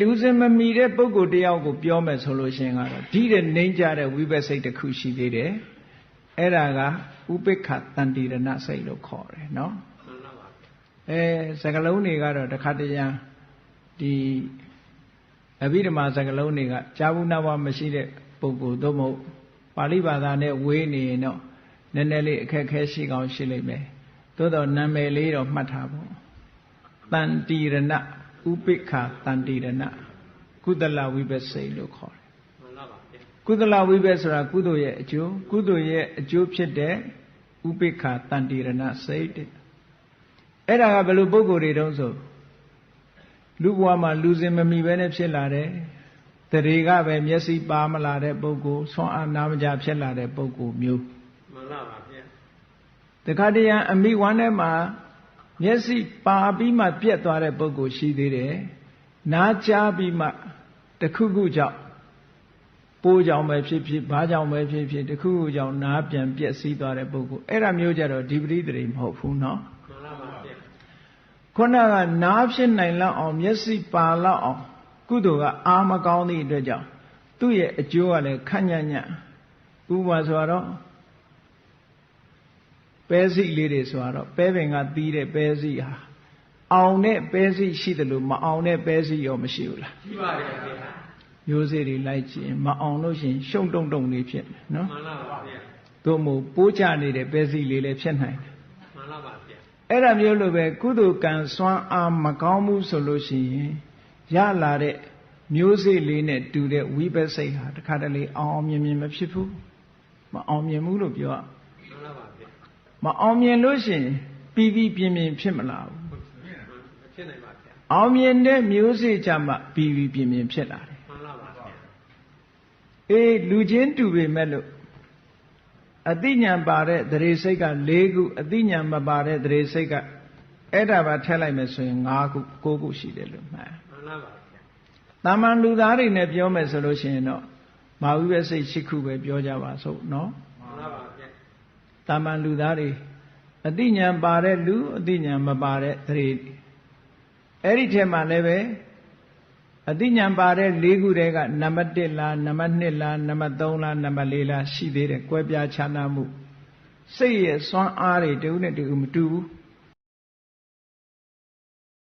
လူစင်မမီတဲ့ပုဂ္ဂိုလ်တယောက်ကိုပြောမယ်ဆိုလို့ရှိရင်ကတော့ဒီတဲ့နှိမ့်ကြတဲ့ဝိပဿစိတ်တစ်ခုရှိသေးတယ်အဲ့ဒါကဥပိ္ပခတန္တိရဏစိတ်လို့ခေါ်တယ်နော်စကလုံးတွေကတော့တခါတရံဒီအဘိဓမ္မာစကလုံးတွေကကြာဘူးနာဝမရှိတဲ့ပုဂ္ဂိုလ်သို့မဟုတ်ပါဠိဘာသာနဲ့ဝေးနေရင်တော့နည်းနည်းလေးအခက်ခဲရှိကောင်းရှိလိမ့်မယ်သို့တော့နာမည်လေးတော့မှတ်ထားဖို့တန္တိရဏဥပိ္ပခတန္တိရဏကုသလဝိပဿစိတ်လို့ခေါ်တယ်ကုသလဝိပဿဆိုတာကုသိုလ်ရဲ့အကျိုးကုသိုလ်ရဲ့အကျိုးဖြစ်တဲ့ဥပိ္ပခတန္တိရဏစိတ်တဲ့အဲ့ဒါကဘယ်လိုပုဂ္ဂိုလ်တွေတုံးဆိုလူဘဝမှာလူစင်မမီပဲနဲ့ဖြစ်လာတယ်တရေကပဲမျက်စိပါမလာတဲ့ပုဂ္ဂိုလ်ဆွမ်းအားနာမကြဖြစ်လာတဲ့ပုဂ္ဂိုလ်မျိုးမှန်ပါပါဗျာတခါတရံအမိဝမ်းထဲမှာမျက်စိပါပြီးမှပြက်သွားတဲ့ပုဂ္ဂိုလ်ရှိသေးတယ်နားကြားပြီးမှတခုခုကြောင့်ပိုးကြောင့်ပဲဖြစ်ဖြစ်ဘာကြောင့်ပဲဖြစ်ဖြစ်တခုခုကြောင့်နားပြန်ပြက်စီးသွားတဲ့ပုဂ္ဂိုလ်အဲ့ဒါမျိုးကြတော့ဒီပရိသေမဟုတ်ဘူးနော်မှန်ပါပါဗျာခုနကနားဖြစ်နိုင်လောက်အောင်မျက်စိပါလောက်အောင်ကုသိုလ်ကအာမကောင်းသည့်အတွက်ကြောင့်သူ့ရဲ့အကျိုးကလည်းခန့်ညံ့ညံ့ဥပမာဆိုတော့ပဲစိလေးတွေဆိုတော့ပဲပင်ကသီးတဲ့ပဲစိဟာအောင်တဲ့ပဲစိရှိတယ်လို့မအောင်တဲ့ပဲစိရောမရှိဘူးလားရှိပါတယ်ခင်ဗျာမျိုးစေ့တွေလိုက်ကြည့်မအောင်လို့ရှိရင်ရှုံတုံတုံလေးဖြစ်တယ်နော်မှန်ပါဗျာတို့မို့ပိုးချနေတဲ့ပဲစိလေးလည်းဖြစ်နိုင်တယ်မှန်ပါဗျာအဲ့ဒါမျိုးလိုပဲကုသိုလ်ကံစွမ်းအားမကောင်းဘူးဆိုလို့ရှိရင်ရလာတဲ့မျိုးစေ့လေးနဲ့တူတဲ့ဝိပဿစိတ်ဟာတခါတလေအောင်မြင်မဖြစ်ဘူးမအောင်မြင်ဘူးလို့ပြောရမအောင်မြင်လို့ရှိရင်ပြီးပြင်းဖြစ်မလာဘူးဖြစ်နိုင်ပါဗျာအောင်မြင်တဲ့မျိုးစေ့ကြမှာပြီးပြင်းဖြစ်လာတယ်မှန်ပါပါဗျာလူချင်းတူပေမဲ့လို့အတိညာပါတဲ့သရေစိတ်က၄ခုအတိညာမပါတဲ့သရေစိတ်ကအဲ့ဒါပါထည့်လိုက်မယ်ဆိုရင်၅ခု၉ခုရှိတယ်လို့မှန်ပါဗျာတာမန်လူသားတွေနဲ့ပြောမယ်ဆိုလို့ရှိရင်တော့မာဝိပဿစိတ်၈ခုပဲပြောကြပါစို့နော်မှန်ပါဗျာတာမန်လူသားတွေအတိညာပါတဲ့လူအတိညာမပါတဲ့သရေအဲ့ဒီထဲမှာလည်းပဲအတိညာပါတဲ့၄ခုတည်းကနံပါတ်1လားနံပါတ်2လားနံပါတ်3လားနံပါတ်4လားရှိသေးတယ်ကွဲပြားခြားနားမှုစိတ်ရဲ့စွမ်းအားတွေတူနဲ့တူမတူဘူး